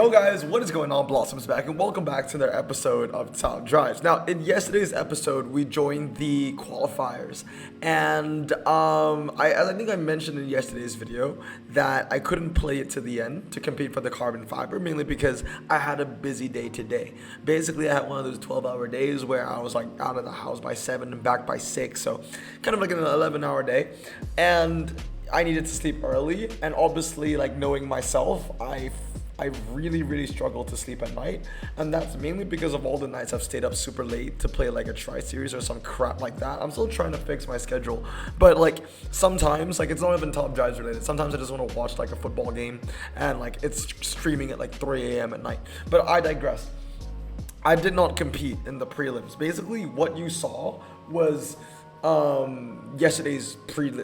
Yo guys, what is going on? Blossom's back and welcome back to another episode of Top Drives. Now, in yesterday's episode, we joined the qualifiers, and I think I mentioned in yesterday's video that I couldn't play it to the end to compete for the carbon fiber, mainly because I had a busy day today. Basically, I had one of those 12-hour days where I was like out of the house by 7 and back by 6, so kind of like an 11-hour day, and I needed to sleep early, and obviously, like, knowing myself, I really struggle to sleep at night, and that's mainly because of all the nights I've stayed up super late to play like a tri-series or some crap like that. I'm still trying to fix my schedule, but like sometimes, like, it's not even Top Drives related. Sometimes I just want to watch like a football game and like it's streaming at like 3 a.m. at night. But I digress. I did not compete in the prelims. Basically, what you saw was yesterday's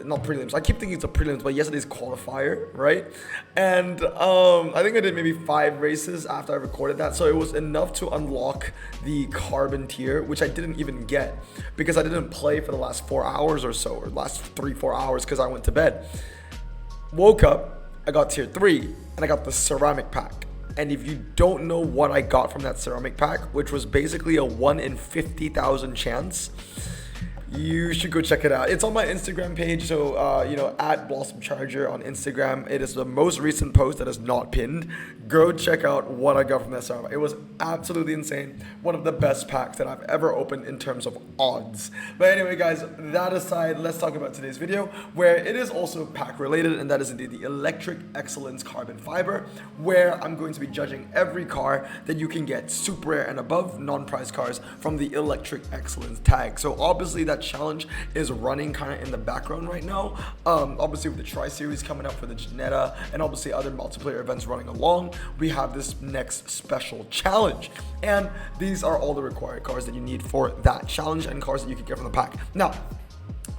not prelims. I keep thinking it's a prelims, but yesterday's qualifier, right? And I think I did maybe 5 races after I recorded that, so it was enough to unlock the carbon tier, which I didn't even get because I didn't play for the last 4 hours or so, or last 3-4 hours, because I went to bed. Woke up, I got tier 3, and I got the ceramic pack. And if you don't know what I got from that ceramic pack, which was basically a 1 in 50,000 chance, you should go check it out. It's on my Instagram page, so at Blossom Charger on Instagram. It is the most recent post that is not pinned. Go check out what I got from that server. It was absolutely insane. One of the best packs that I've ever opened in terms of odds. But anyway, guys, that aside, let's talk about today's video, where it is also pack related, and that is indeed the Electric Excellence Carbon Fiber, where I'm going to be judging every car that you can get super rare and above non-prize cars from the Electric Excellence tag. So obviously that challenge is running kind of in the background right now, obviously with the tri-series coming up for the Janetta, and obviously other multiplayer events running along. We have this next special challenge, and these are all the required cars that you need for that challenge and cars that you can get from the pack. Now,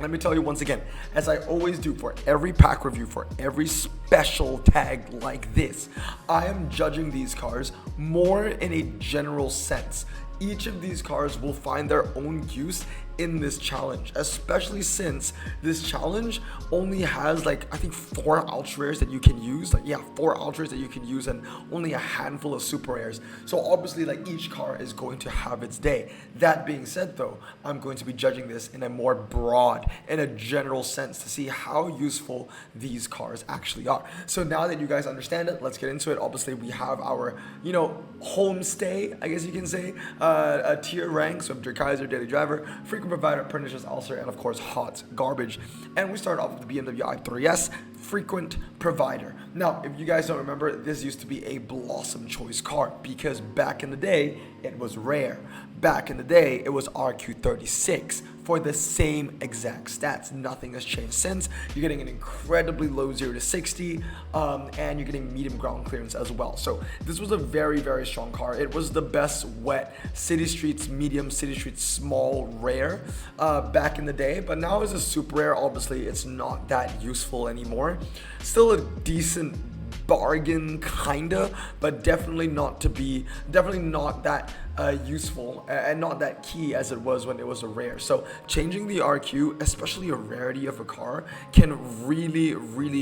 let me tell you once again, as I always do for every pack review, for every special tag like this, I am judging these cars more in a general sense. Each of these cars will find their own use in this challenge, especially since this challenge only has like, I think 4 ultra rares that you can use, 4 ultra rares that you can use, and only a handful of super rares. So obviously, like, each car is going to have its day. That being said, though, I'm going to be judging this in a more broad, in a general sense, to see how useful these cars actually are. So now that you guys understand it, let's get into it. Obviously, we have our homestay, I guess you can say, a tier ranks of Kaiser, Daily Driver, Frequent Provider, Pernicious Ulcer, and of course Hot Garbage. And we start off with the BMW i3S Frequent Provider. Now, if you guys don't remember, this used to be a Blossom choice car because back in the day it was rare. Back in the day it was RQ36 for the same exact stats. Nothing has changed since. You're getting an incredibly low 0 to 60, and you're getting medium ground clearance as well. So this was a very strong car. It was the best wet city streets, medium city streets, small rare back in the day, but now as a super rare, obviously it's not that useful anymore. Still a decent bargain, kinda, but definitely not that useful and not that key as it was when it was a rare. So changing the RQ, especially a rarity of a car, can really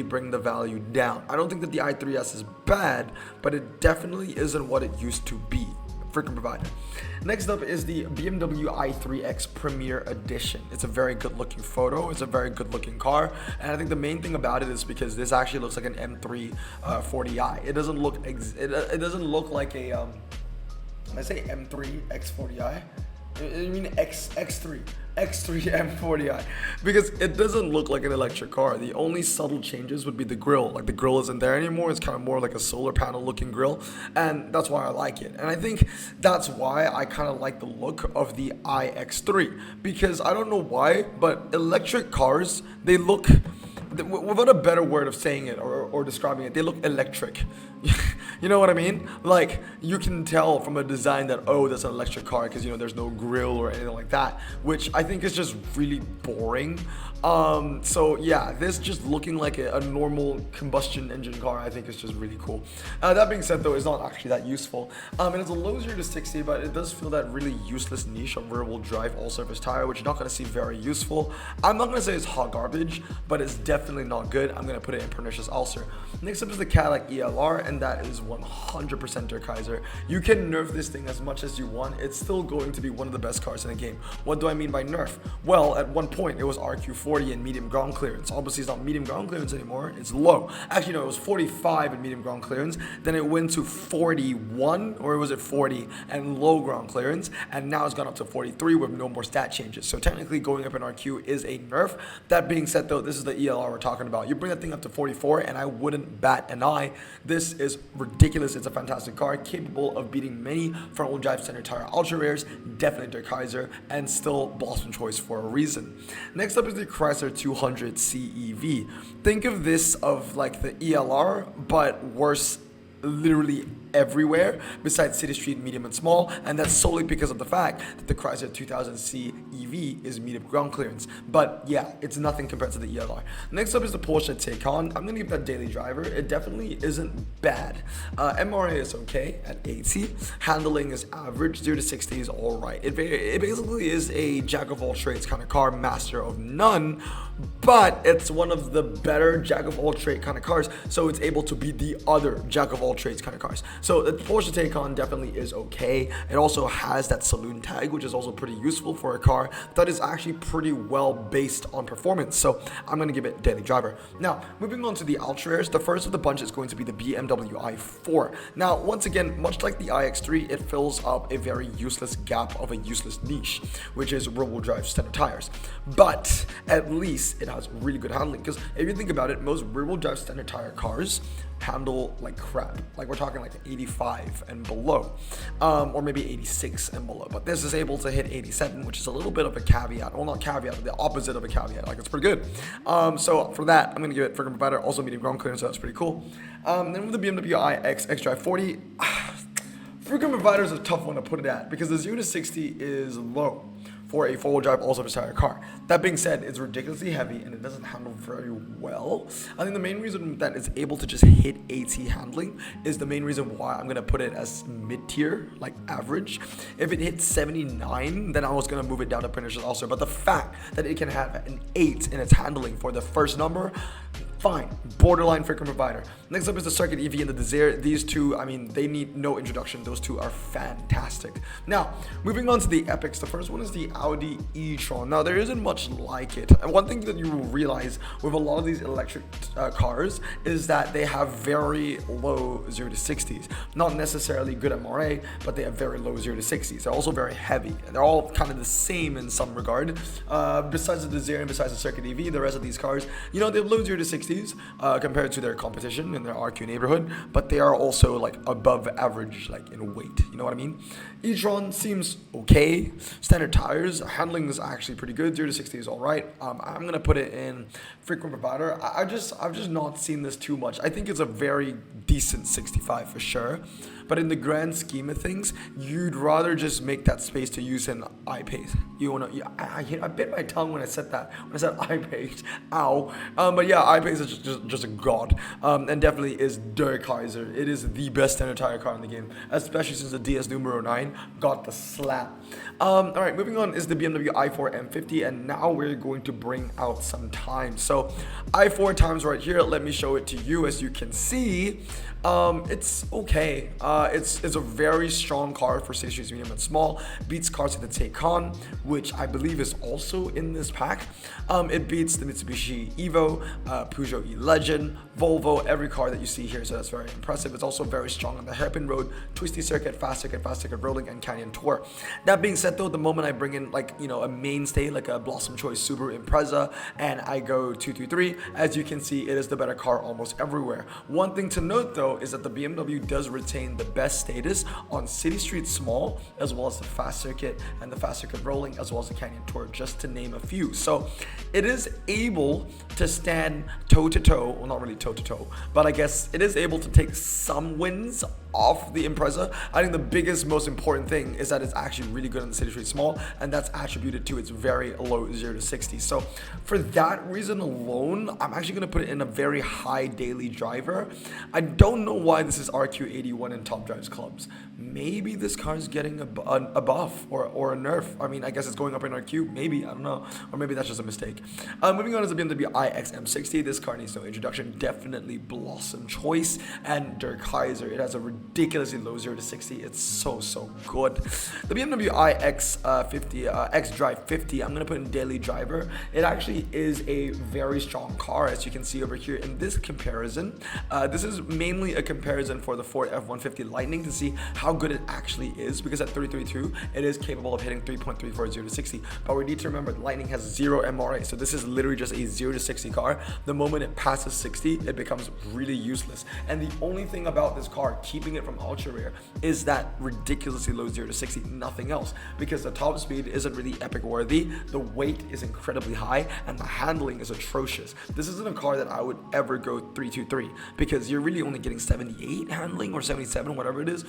bring the value down. I don't think that the i3S is bad, but it definitely isn't what it used to be. Freaking Provider. Next up is the BMW i3X Premier Edition. It's a very good looking photo. It's a very good looking car, and I think the main thing about it is because this actually looks like an M3 40i. It doesn't look it doesn't look like a I say M3 X40i. I mean X3 M40i, because it doesn't look like an electric car. The only subtle changes would be the grille. Like, the grille isn't there anymore. It's kind of more like a solar panel looking grille, and that's why I like it. And I think that's why I kind of like the look of the iX3, because I don't know why, but electric cars, they look, without a better word of saying it or describing it, they look electric. You know what I mean? Like, you can tell from a design that, oh, that's an electric car, because there's no grill or anything like that, which I think is just really boring. So yeah, this just looking like a normal combustion engine car, I think is just really cool. That being said though, it's not actually that useful. And it's a low 0 to 60, but it does feel that really useless niche of rear wheel drive all surface tire, which you're not gonna see very useful. I'm not gonna say it's hot garbage, but it's definitely not good. I'm gonna put it in pernicious ulcer. Next up is the Cadillac ELR, and that is 100% Der Kaiser. You can nerf this thing as much as you want. It's still going to be one of the best cars in the game. What do I mean by nerf? Well, at one point it was RQ40 in medium ground clearance. Obviously, it's not medium ground clearance anymore. It's low. Actually, no, it was 45 in medium ground clearance. Then it went to 41, or was it 40 and low ground clearance? And now it's gone up to 43 with no more stat changes. So technically, going up in RQ is a nerf. That being said, though, this is the ELR we're talking about. You bring that thing up to 44, and I wouldn't bat an eye. This is ridiculous. It's a fantastic car, capable of beating many front-wheel drive center tire ultra rares. Definitely Der Kaiser, and still Blossom choice for a reason. Next up is the Chrysler 200 CEV. Think of this of like the ELR, but worse literally everywhere besides city, street, medium, and small, and that's solely because of the fact that the Chrysler 2000C EV is medium ground clearance. But yeah, it's nothing compared to the ELR. Next up is the Porsche Taycan. I'm gonna give that daily driver. It definitely isn't bad. MRA is okay at 80. Handling is average. 0 to 60 is all right. It basically is a jack of all trades kind of car, master of none. But it's one of the better jack of all trade kind of cars, so it's able to beat the other jack of all trades kind of cars. So the Porsche Taycan definitely is okay. It also has that saloon tag, which is also pretty useful for a car that is actually pretty well based on performance. So I'm going to give it daily driver. Now, moving on to the ultra rares, the first of the bunch is going to be the BMW i4. Now, once again, much like the iX3, it fills up a very useless gap of a useless niche, which is rear-wheel drive standard tires. But at least it has really good handling, because if you think about it, most rear-wheel drive standard tire cars handle like crap. Like we're talking like 85 and below, or maybe 86 and below. But this is able to hit 87, which is a little bit of a caveat. Well, not caveat, but the opposite of a caveat. Like it's pretty good. So for that, I'm gonna give it freaking provider, also medium ground clearance, so that's pretty cool. Then with the BMW iX xDrive 40, freaking provider is a tough one to put it at, because the 0 to 60 is low for a four-wheel drive all-surface tire car. That being said, it's ridiculously heavy and it doesn't handle very well. I think the main reason that it's able to just hit AT handling is the main reason why I'm gonna put it as mid-tier, like average. If it hits 79, then I was gonna move it down to pernicious ulcer. But the fact that it can have an 8 in its handling for the first number, fine, borderline freaking provider. Next up is the Circuit EV and the Desire. These two, I mean, they need no introduction. Those two are fantastic. Now, moving on to the epics. The first one is the Audi e-tron. Now, there isn't much like it. And one thing that you will realize with a lot of these electric cars is that they have very low 0 to 60s. Not necessarily good MRA, but they have very low 0 to 60s. They're also very heavy. And they're all kind of the same in some regard. Besides the Desire and besides the Circuit EV, the rest of these cars, you know, they have low 0 to 60s. Compared to their competition in their RQ neighborhood, but they are also like above average, like in weight. You know what I mean? e-tron seems okay. Standard tires, handling is actually pretty good. 0 to 60 is all right. I'm gonna put it in frequent provider. I've just not seen this too much. I think it's a very decent 65 for sure. But in the grand scheme of things, you'd rather just make that space to use an I-Pace. You wanna? Yeah, I bit my tongue when I said that. When I said I-Pace, ow. But yeah, I-Pace is just a god, and definitely is Der Kaiser. It is the best standard tire car in the game, especially since the DS numero 9 got the slap. All right, moving on is the BMW i4 M50, and now we're going to bring out some times. So i4 times right here. Let me show it to you. As you can see, it's okay. It's a very strong car for city streets, medium and small. Beats cars like the Taycan, which I believe is also in this pack. It beats the Mitsubishi Evo, Peugeot E-Legend, Volvo, every car that you see here, so that's very impressive. It's also very strong on the hairpin road, twisty circuit, fast circuit rolling, and canyon tour. That being said though, the moment I bring in like, you know, a mainstay like a Blossom Choice Subaru Impreza and I go 223, as you can see, it is the better car almost everywhere. One thing to note though is that the BMW does retain the best status on city street small, as well as the fast circuit and the fast circuit rolling, as well as the canyon tour, just to name a few. So it is able to stand toe-to-toe, well, not really toe-to-toe, but I guess it is able to take some wins off the Impreza. I think the biggest, most important thing is that it's actually really good on the city street small, and that's attributed to its very low 0 to 60. So for that reason alone, I'm actually going to put it in a very high daily driver. I don't know why this is RQ81 in Top Drives clubs. Maybe this car is getting a buff or a nerf. I mean, I guess it's going up in RQ. Maybe, I don't know. Or maybe that's just a mistake. Moving on is the BMW iX M60. This car needs no introduction. Definitely Blossom choice. And Der Kaiser. It has a ridiculously low 0 to 60. It's so good. The BMW iX 50, X Drive 50, I'm going to put in daily driver. It actually is a very strong car, as you can see over here in this comparison. This is mainly a comparison for the Ford F-150 Lightning to see how good it actually is, because at 332 it is capable of hitting 3.34 0 to 60, but we need to remember the Lightning has 0 MRA, so this is literally just a 0 to 60 car. The moment it passes 60, it becomes really useless, and the only thing about this car keeping it from ultra rare is that ridiculously low 0 to 60, nothing else, because the top speed isn't really epic worthy, the weight is incredibly high, and the handling is atrocious. This isn't a car that I would ever go 323, because you're really only getting 78 handling or 77, whatever it is.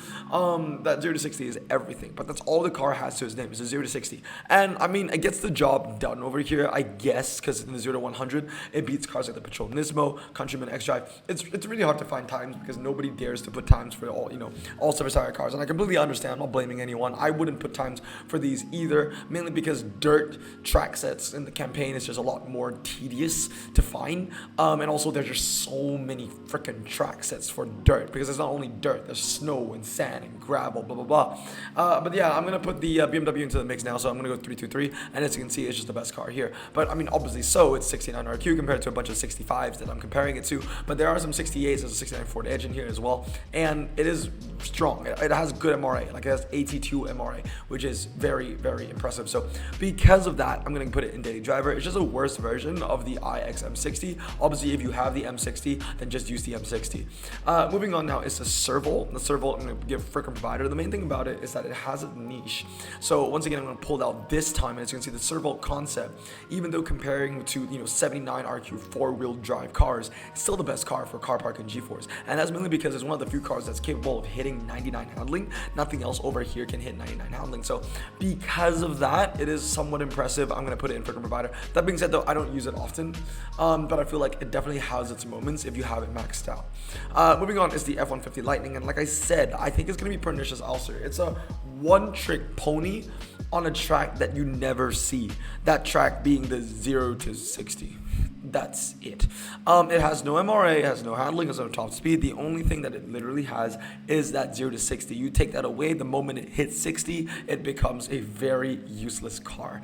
That 0 to 60 is everything, but that's all the car has to its name, is a 0 to 60. And I mean, it gets the job done over here, I guess, because in the 0 to 100 it beats cars like the Patrol Nismo, Countryman X-Drive. It's really hard to find times because nobody dares to put times for all service tire cars, and I completely understand. I'm not blaming anyone. I wouldn't put times for these either, mainly because dirt track sets in the campaign is just a lot more tedious to find, and also there's just so many freaking track sets for dirt, because it's not only dirt, there's snow and sand and gravel, blah blah blah. But yeah, I'm gonna put the BMW into the mix now, so I'm gonna go 323, and as you can see, it's just the best car here. But I mean, obviously, so it's 69 RQ compared to a bunch of 65s that I'm comparing it to, but there are some 68s. There's a 69 Ford Edge in here as well, and it is strong. It has good MRA, like it has 82 MRA, which is very impressive. So because of that, I'm gonna put it in daily driver. It's just a worse version of the iX M60. Obviously, if you have the M60, then just use the M60. Moving on now is the Serval. The Serval, I'm gonna give freaking provider. The main thing about it is that it has a niche. So once again, I'm gonna pull it out this time, and as you can see, the Serval concept, even though comparing to 79 RQ 4-wheel drive cars, it's still the best car for car park and G-force, and that's mainly because it's one of the few cars that's capable of hitting 99 handling. Nothing else over here can hit 99 handling. So because of that, it is somewhat impressive. I'm gonna put it in freaking provider. That being said, though, I don't use it often, but I feel like it definitely has its moments if you have it maxed out. Moving on is the F-150 Lightning, and like I said, I think it's gonna be pernicious ulcer. It's a one-trick pony on a track that you never see. That track being the 0 to 60. That's it. It has no MRA, it has no handling, it has no top speed. The only thing that it literally has is that 0 to 60. You take that away, the moment it hits 60, it becomes a very useless car.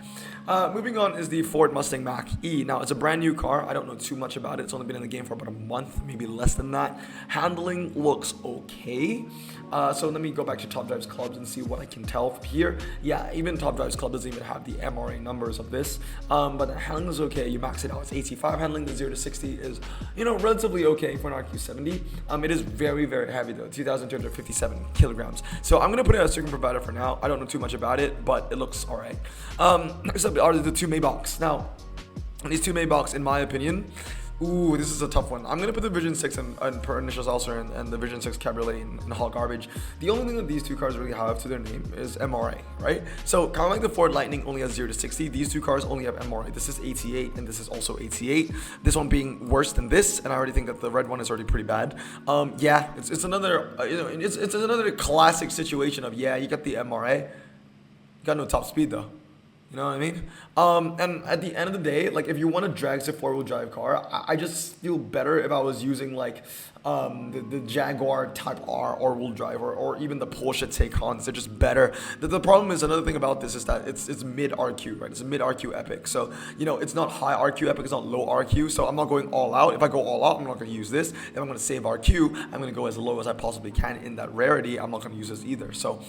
Moving on is the Ford Mustang Mach-E. Now, it's a brand new car. I don't know too much about it. It's only been in the game for about a month, maybe less than that. Handling looks okay. So let me go back to Top Drives Clubs and see what I can tell from here. Yeah, even Top Drives Club doesn't even have the MRA numbers of this, but the handling is okay. You max it out, it's 85 handling. The 0 to 60 is, relatively okay for an RQ70. It is very heavy though, 2,257 kilograms. So I'm gonna put it as a circuit provider for now. I don't know too much about it, but it looks all right. Next up are the two Maybachs. Now, these two Maybachs, in my opinion, ooh, this is a tough one. I'm going to put the Vision 6 and Pernicious Ulcer and the Vision 6 Cabriolet in hot garbage. The only thing that these two cars really have to their name is MRA, right? So kind of like the Ford Lightning only has 0 to 60, these two cars only have MRA. This is 88 and this is also 88. This one being worse than this, and I already think that the red one is already pretty bad. Yeah, it's another, it's another classic situation of, yeah, you got the MRA, you got no top speed though. You know what I mean? And at the end of the day, like if you want to drag a 4-wheel drive car, I just feel better if I was using like the Jaguar Type R all-wheel drive or even the Porsche Taycans. They're just better. The problem is, another thing about this is that it's mid RQ, right? It's a mid RQ epic. So, it's not high RQ epic, it's not low RQ. So I'm not going all out. If I go all out, I'm not going to use this. If I'm going to save RQ, I'm going to go as low as I possibly can in that rarity. I'm not going to use this either. So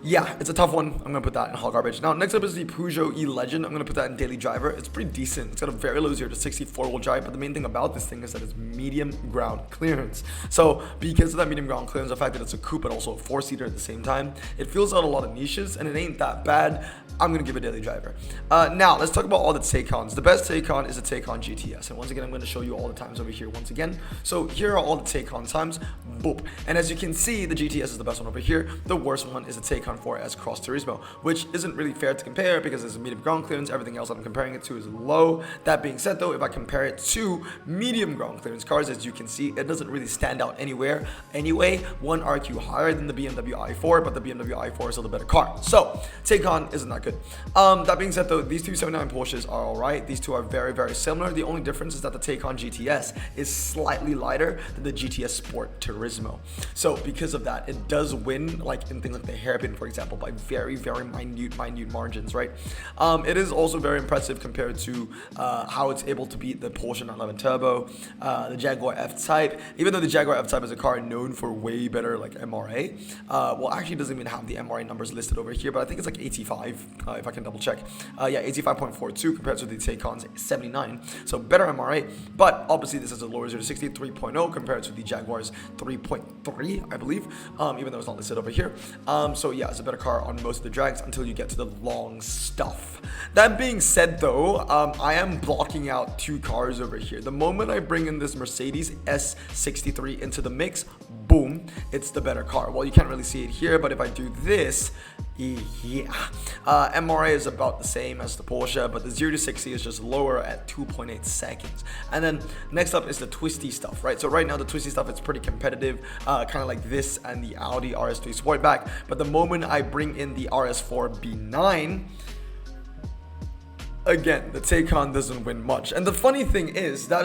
Yeah, it's a tough one. I'm gonna put that in hot garbage. Now, next up is the Peugeot E-Legend. I'm gonna put that in daily driver. It's pretty decent. It's got a very low 0 to 60 four-wheel drive, but the main thing about this thing is that it's medium ground clearance. So, because of that medium ground clearance, the fact that it's a coupe but also a four-seater at the same time, it fills out a lot of niches, and it ain't that bad. I'm gonna give it daily driver. Now, let's talk about all the Taycans. The best Taycan is a Taycan GTS, and once again, I'm gonna show you all the times over here once again. So here are all the Taycan times. Boop. And as you can see, the GTS is the best one over here. The worst one is the Taycan 4S Cross Turismo, which isn't really fair to compare because it's a medium ground clearance. Everything else I'm comparing it to is low. That being said, though, if I compare it to medium ground clearance cars, as you can see, it doesn't really stand out anywhere. Anyway, one RQ higher than the BMW i4, but the BMW i4 is still the better car. So Taycan isn't that good. That being said, though, these two 79 Porsches are all right. These two are very, very similar. The only difference is that the Taycan GTS is slightly lighter than the GTS Sport Turismo. So because of that, it does win, like in things like the hairpin, for example, by very, very minute margins, right? It is also very impressive compared to how it's able to beat the Porsche 911 Turbo, the Jaguar F-Type. Even though the Jaguar F-Type is a car known for way better like MRA, well, actually it doesn't even have the MRA numbers listed over here, but I think it's like 85, if I can double check. Yeah, 85.42 compared to the Taycan's 79, so better MRA, but obviously this is a lower 0 to 60, 3.0 compared to the Jaguar's 3.3, I believe, even though it's not listed over here. So yeah, it's a better car on most of the drags until you get to the long stuff. That being said, though, I am blocking out two cars over here. The moment I bring in this Mercedes S63 into the mix, boom, it's the better car. Well, you can't really see it here, but if I do this, yeah, MRA is about the same as the Porsche, but the 0 to 60 is just lower at 2.8 seconds. And then next up is the twisty stuff, right? So right now the twisty stuff is pretty competitive, kind of like this and the Audi RS3 Sportback. But the moment I bring in the RS4 B9, again, the Taycan doesn't win much. And the funny thing is, I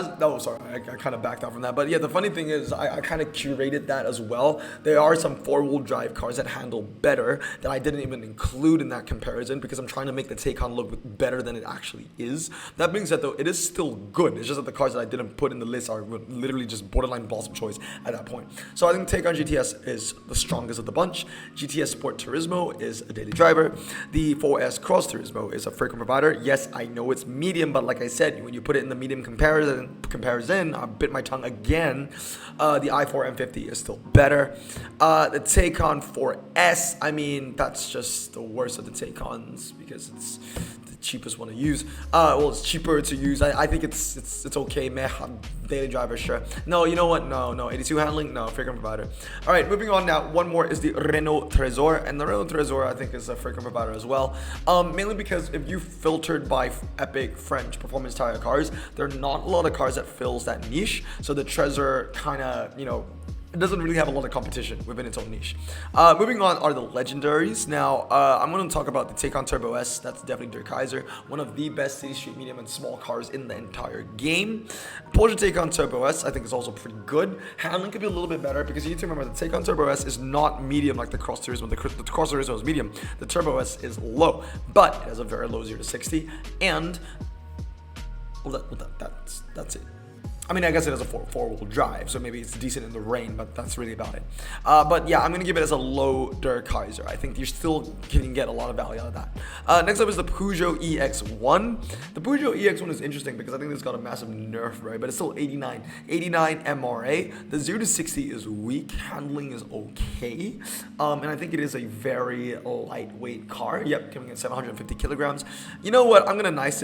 kind of backed out from that. But yeah, the funny thing is, I kind of curated that as well. There are some four-wheel drive cars that handle better that I didn't even include in that comparison because I'm trying to make the Taycan look better than it actually is. That being said, though, it is still good. It's just that the cars that I didn't put in the list are literally just borderline blossom choice at that point. So I think Taycan GTS is the strongest of the bunch. GTS Sport Turismo is a daily driver. The 4S Cross Turismo is a frequent provider. Yes, I know it's medium, but like I said, when you put it in the medium comparison, I bit my tongue again. The i4 M50 is still better. The Taycan 4S, I mean, that's just the worst of the Taycans because it's the cheapest one to use. Well, it's cheaper to use. I think it's okay, meh. Daily driver, sure. No, you know what? No. 82 handling, no. Frequent provider. All right, moving on now. One more is the Renault Trésor, and the Renault Trésor I think is a frequent provider as well. Mainly because if you filtered by epic French performance tire cars, there are not a lot of cars that fills that niche. So the Trésor kind of, it doesn't really have a lot of competition within its own niche. Moving on are the legendaries. Now, I'm going to talk about the Taycan Turbo S. That's definitely Der Kaiser, one of the best city, street, medium, and small cars in the entire game. Porsche Taycan Turbo S, I think, is also pretty good. Handling could be a little bit better because you need to remember the Taycan Turbo S is not medium like the Cross Turismo. The Cross Turismo is medium. The Turbo S is low, but it has a very low 0 to 60, and that's it. I mean, I guess it has a four-wheel drive, so maybe it's decent in the rain, but that's really about it. But yeah, I'm going to give it as a low Der Kaiser. I think you still can get a lot of value out of that. Next up is the Peugeot EX1. The Peugeot EX1 is interesting because I think it's got a massive nerf, right? But it's still 89 MRA. The 0 to 60 is weak. Handling is okay. And I think it is a very lightweight car. Yep, coming in 750 kilograms. You know what? I'm going to nice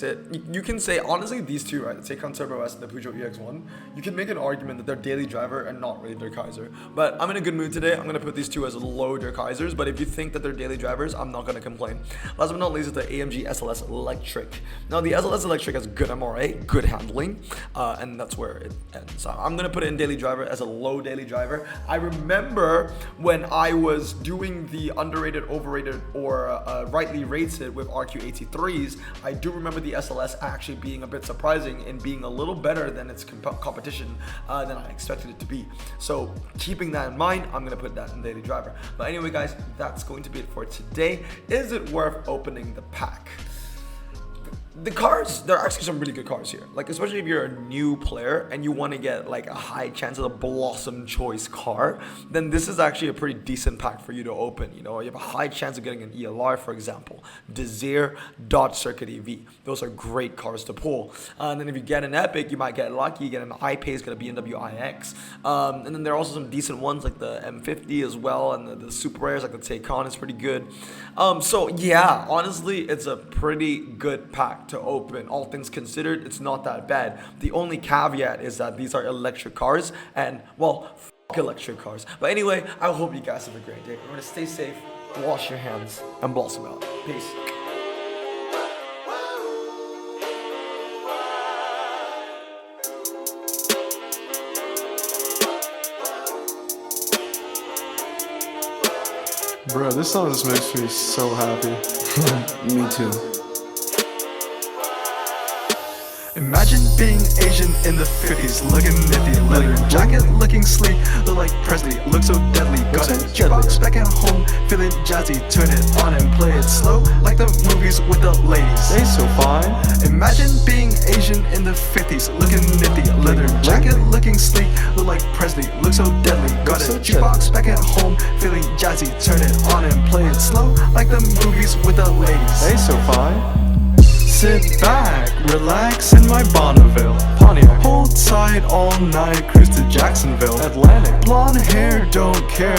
it. You can say, honestly, these two, right? The Taycan Turbo S and the Peugeot EX1, you can make an argument that they're daily driver and not really Der Kaiser. But I'm in a good mood today. I'm going to put these two as low Der Kaisers, but if you think that they're daily drivers, I'm not going to complain. Last but not least is the AMG SLS Electric. Now, the SLS Electric has good MRA, good handling, and that's where it ends. So I'm going to put it in daily driver as a low daily driver. I remember when I was doing the underrated, overrated, or rightly rated with RQ83s, I do remember the SLS actually being a bit surprising and being a little better than its competition than I expected it to be. So keeping that in mind, I'm going to put that in daily driver. But anyway, guys, that's going to be it for today. Is it worth opening the pack? the cars, there are actually some really good cars here. Like, especially if you're a new player and you want to get like a high chance of the Blossom Choice car, then this is actually a pretty decent pack for you to open. You know, you have a high chance of getting an ELR, for example, Desire, Dodge Circuit EV. Those are great cars to pull. And then if you get an Epic, you might get lucky, you get an I-Pace, get a BMW iX. And then there are also some decent ones like the M50 as well, and the super rares like the Taycan is pretty good. So yeah, honestly, it's a pretty good pack to open. All things considered, it's not that bad. The only caveat is that these are electric cars, and well, electric cars. But anyway, I hope you guys have a great day. Remember to stay safe, wash your hands, and blossom out. Peace. Bro, this song just makes me so happy. Me too. Imagine being Asian in the 50s, looking nifty, leather jacket, looking sleek, look like Presley, look so deadly, got a jukebox back at home, feeling jazzy, turn it on and play it slow, like the movies with the ladies. They so fine. Imagine being Asian in the 50s, looking nifty, leather jacket, looking sleek, look like Presley, look so deadly, got a jukebox back at home, feeling jazzy, turn it on and play it slow, like the movies with the ladies. They so fine. Sit back, relax in my Bonneville Pontiac. Hold tight all night, cruise to Jacksonville Atlantic. Blonde hair, don't care,